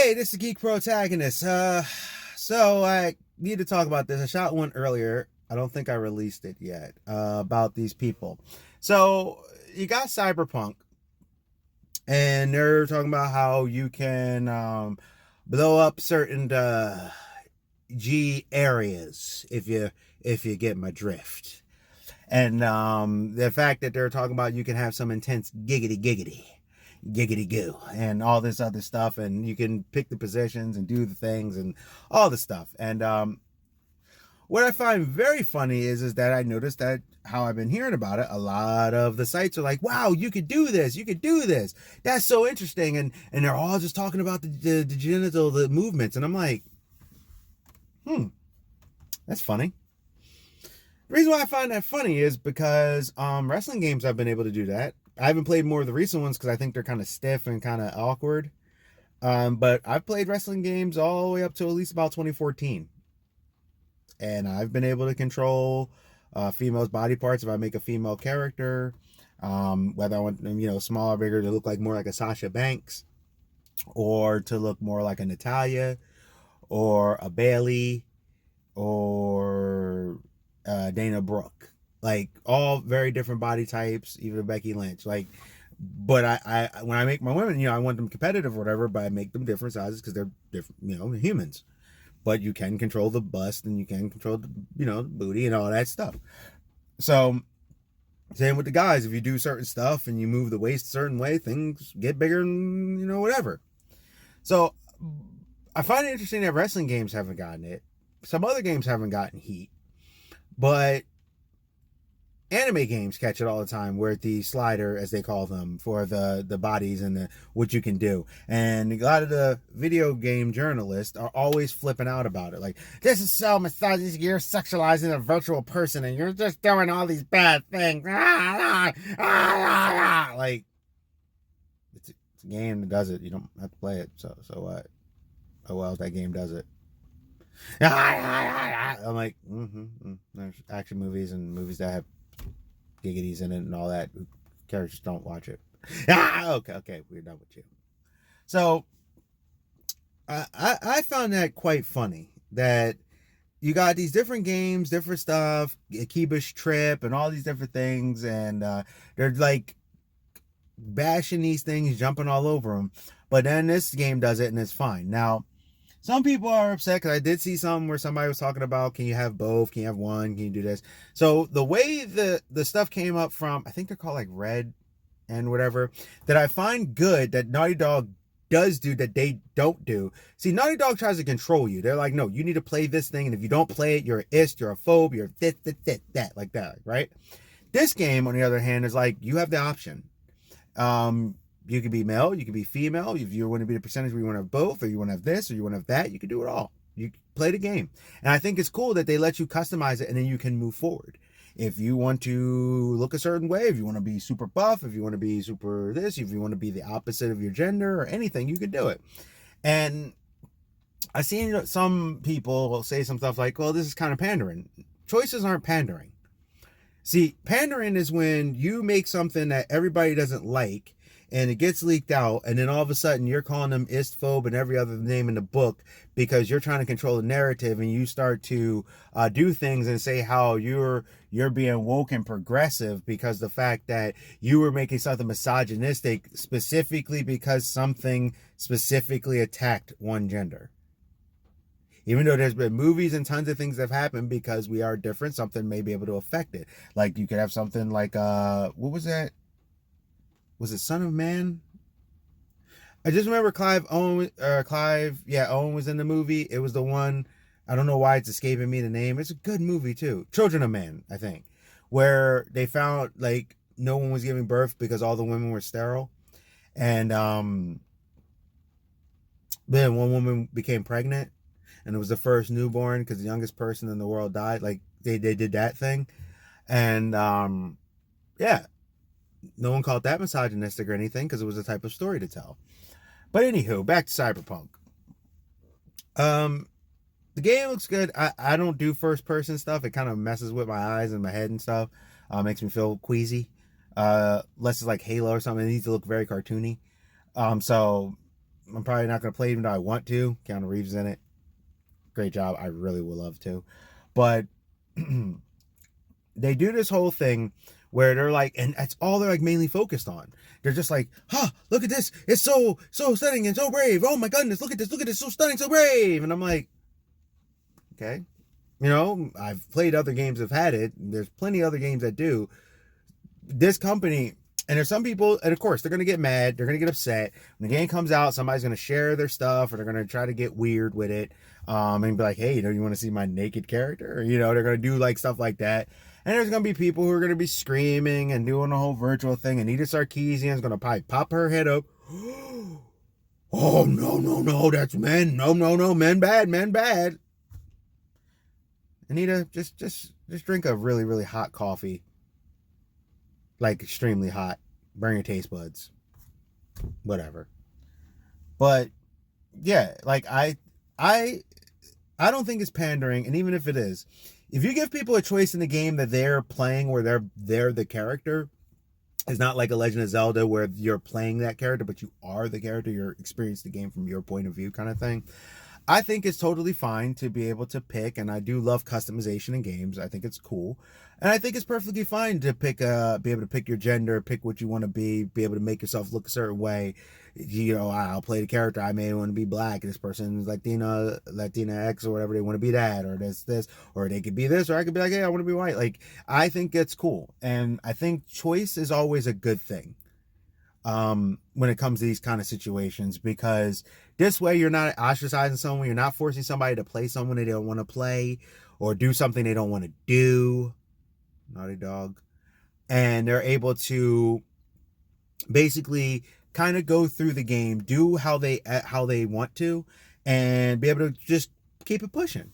Hey, this is Geek Protagonist. So I need to talk about this. I shot one earlier. I don't think I released it yet. About these people. So you got cyberpunk, and they're talking about how you can blow up certain G areas if you get my drift. And the fact that they're talking about you can have some intense giggity goo and all this other stuff, and you can pick the positions and do the things and all the stuff. And what I find very funny is that I noticed that how I've been hearing about it, a lot of the sites are like, wow, you could do this, that's so interesting. And they're all just talking about the movements, and I'm like, that's funny. The reason why I find that funny is because wrestling games, I've been able to do that. I haven't played more of the recent ones because I think they're kind of stiff and kind of awkward. But I've played wrestling games all the way up to at least about 2014. And I've been able to control females' body parts if I make a female character. Whether I want them, small or bigger, to look like more like a Sasha Banks, or to look more like a Natalia, or a Bailey, or Dana Brooke. Like, all very different body types, even Becky Lynch. Like, but I when I make my women, I want them competitive or whatever, but I make them different sizes because they're different, humans. But you can control the bust, and you can control the booty and all that stuff. So same with the guys. If you do certain stuff and you move the waist a certain way, things get bigger and whatever. So I find it interesting that wrestling games haven't gotten it. Some other games haven't gotten heat, but anime games catch it all the time, where the slider, as they call them, for the bodies and what you can do. And a lot of the video game journalists are always flipping out about it. Like, this is so misogynist, you're sexualizing a virtual person and you're just doing all these bad things. Like, it's a game that does it. You don't have to play it. So what? Oh well, that game does it. I'm like, there's action movies and movies that have giggities in it and all that. Characters don't watch it. Okay, we're done with you. So I found that quite funny, that you got these different games, different stuff, Akiba's Trip and all these different things, and they're like bashing these things, jumping all over them. But then this game does it and it's fine. Now, some people are upset because I did see some where somebody was talking about, can you have both? Can you have one? Can you do this? So the way the stuff came up from, I think they're called like Red and whatever, that I find good that Naughty Dog does do that they don't do. See, Naughty Dog tries to control you. They're like, no, you need to play this thing, and if you don't play it, you're an ist, you're a phobe, you're this, like that, right? This game, on the other hand, is like, you have the option. You could be male, you could be female. If you want to be the percentage where you want to have both, or you want to have this, or you want to have that, you can do it all. You play the game. And I think it's cool that they let you customize it, and then you can move forward. If you want to look a certain way, if you want to be super buff, if you want to be super this, if you want to be the opposite of your gender or anything, you can do it. And I've seen some people will say some stuff like, well, this is kind of pandering. Choices aren't pandering. See, pandering is when you make something that everybody doesn't like, and it gets leaked out, and then all of a sudden you're calling them istphobe and every other name in the book because you're trying to control the narrative, and you start to do things and say how you're being woke and progressive because the fact that you were making something misogynistic specifically because something specifically attacked one gender. Even though there's been movies and tons of things that have happened, because we are different, something may be able to affect it. Like, you could have something like, what was that? Was it Son of Man? I just remember Owen was in the movie. It was the one, I don't know why it's escaping me the name. It's a good movie too. Children of Man, I think. Where they found, like, no one was giving birth because all the women were sterile. And then one woman became pregnant, and it was the first newborn because the youngest person in the world died. Like, they did that thing. And yeah. No one called that misogynistic or anything because it was a type of story to tell. But anywho, back to Cyberpunk. The game looks good. I don't do first person stuff. It kind of messes with my eyes and my head and stuff. Makes me feel queasy. Unless it's like Halo or something, it needs to look very cartoony. So I'm probably not going to play even though I want to. Keanu Reeves in it. Great job. I really would love to. But they do this whole thing where they're like, and that's all they're like mainly focused on. They're just like, look at this. It's so stunning and so brave. Oh my goodness, look at this, so stunning, so brave. And I'm like, okay. You know, I've played other games that have had it. There's plenty of other games that do. This company, and there's some people, and of course, they're going to get mad. They're going to get upset. When the game comes out, somebody's going to share their stuff, or they're going to try to get weird with it. And be like, hey, you want to see my naked character? Or, they're going to do like stuff like that. And there's going to be people who are going to be screaming and doing the whole virtual thing. Anita Sarkeesian is going to probably pop her head up. Oh, no, that's men. No, men bad. Anita, just drink a really, really hot coffee. Like extremely hot. Burn your taste buds. Whatever. But yeah, like I don't think it's pandering, and even if it is, if you give people a choice in the game that they're playing where they're the character, it's not like a Legend of Zelda where you're playing that character, but you are the character, you're experiencing the game from your point of view kind of thing. I think it's totally fine to be able to pick, and I do love customization in games. I think it's cool. And I think it's perfectly fine to pick be able to pick your gender, pick what you want to be able to make yourself look a certain way. I'll play the character. I may want to be black. This person's Latina X or whatever. They want to be that, or this, or they could be this, or I could be like, hey, I want to be white. Like, I think it's cool. And I think choice is always a good thing. When it comes to these kind of situations, because this way you're not ostracizing someone, you're not forcing somebody to play someone they don't want to play or do something they don't want to do. Naughty Dog. And they're able to basically kind of go through the game, do how they want to, and be able to just keep it pushing.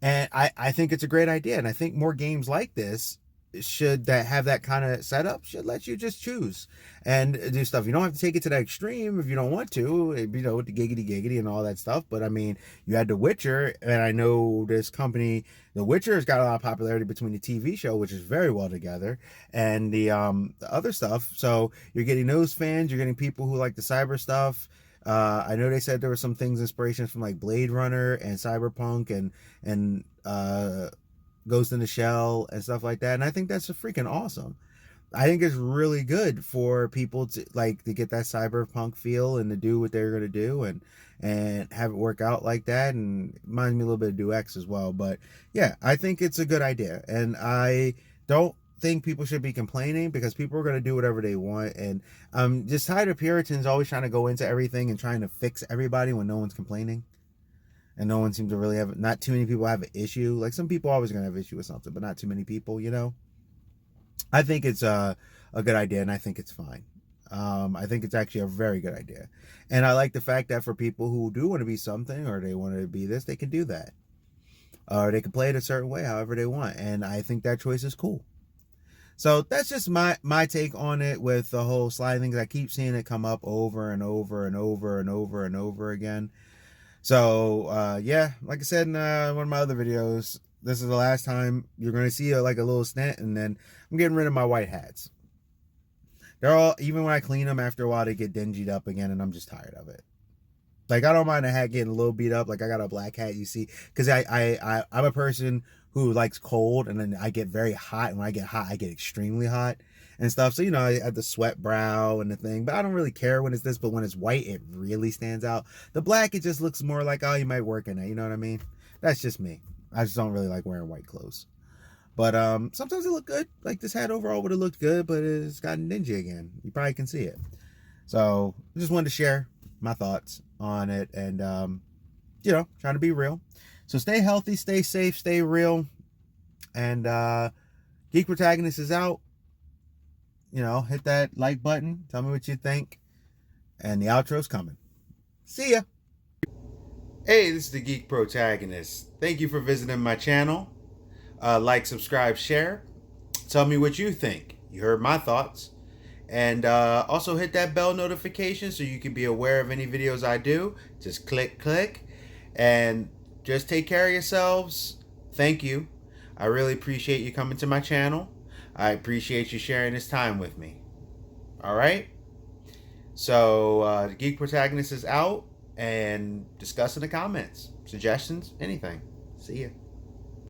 And I think it's a great idea, and I think more games like this should that have that kind of setup should let you just choose and do stuff. You don't have to take it to that extreme if you don't want to, with the giggity and all that stuff. But I mean, you had The Witcher, and I know this company, The Witcher, has got a lot of popularity between the TV show, which is very well together, and the other stuff. So you're getting those fans, you're getting people who like the cyber stuff. I know they said there were some things, inspirations from like Blade Runner and Cyberpunk and Ghost in the Shell and stuff like that. And I think that's freaking awesome. I think it's really good for people to get that cyberpunk feel and to do what they're going to do and have it work out like that. And it reminds me a little bit of Do X as well. But yeah, I think it's a good idea. And I don't think people should be complaining, because people are going to do whatever they want. And I'm just tired of Puritans always trying to go into everything and trying to fix everybody when no one's complaining. And no one seems to really have, not too many people have an issue. Like, some people are always going to have an issue with something, but not too many people, I think it's a good idea, and I think it's fine. I think it's actually a very good idea. And I like the fact that for people who do want to be something, or they want to be this, they can do that. Or they can play it a certain way, however they want. And I think that choice is cool. So that's just my take on it with the whole slide thing. I keep seeing it come up over and over and over and over and over again. So, yeah, like I said in one of my other videos, this is the last time you're going to see a little snit, and then I'm getting rid of my white hats. They're all, even when I clean them after a while, they get dingied up again, and I'm just tired of it. Like, I don't mind a hat getting a little beat up. Like, I got a black hat, you see, because I'm a person who likes cold, and then I get very hot, and when I get hot, I get extremely hot and stuff. So, I have the sweat brow and the thing, but I don't really care when it's this, but when it's white, it really stands out. The black, it just looks more like, oh, you might work in it, you know what I mean? That's just me. I just don't really like wearing white clothes. But sometimes it look good. Like, this hat overall would have looked good, but it's gotten dingy again. You probably can see it. So I just wanted to share my thoughts on it, and trying to be real. So stay healthy, stay safe, stay real, and Geek Protagonist is out. Hit that like button. Tell me what you think. And the outro's coming. See ya. Hey, this is the Geek Protagonist. Thank you for visiting my channel. Like, subscribe, share. Tell me what you think. You heard my thoughts. And also hit that bell notification so you can be aware of any videos I do. Just click. And just take care of yourselves. Thank you. I really appreciate you coming to my channel. I appreciate you sharing this time with me. All right? So the Geek Protagonist is out, and discuss in the comments. Suggestions, anything. See ya.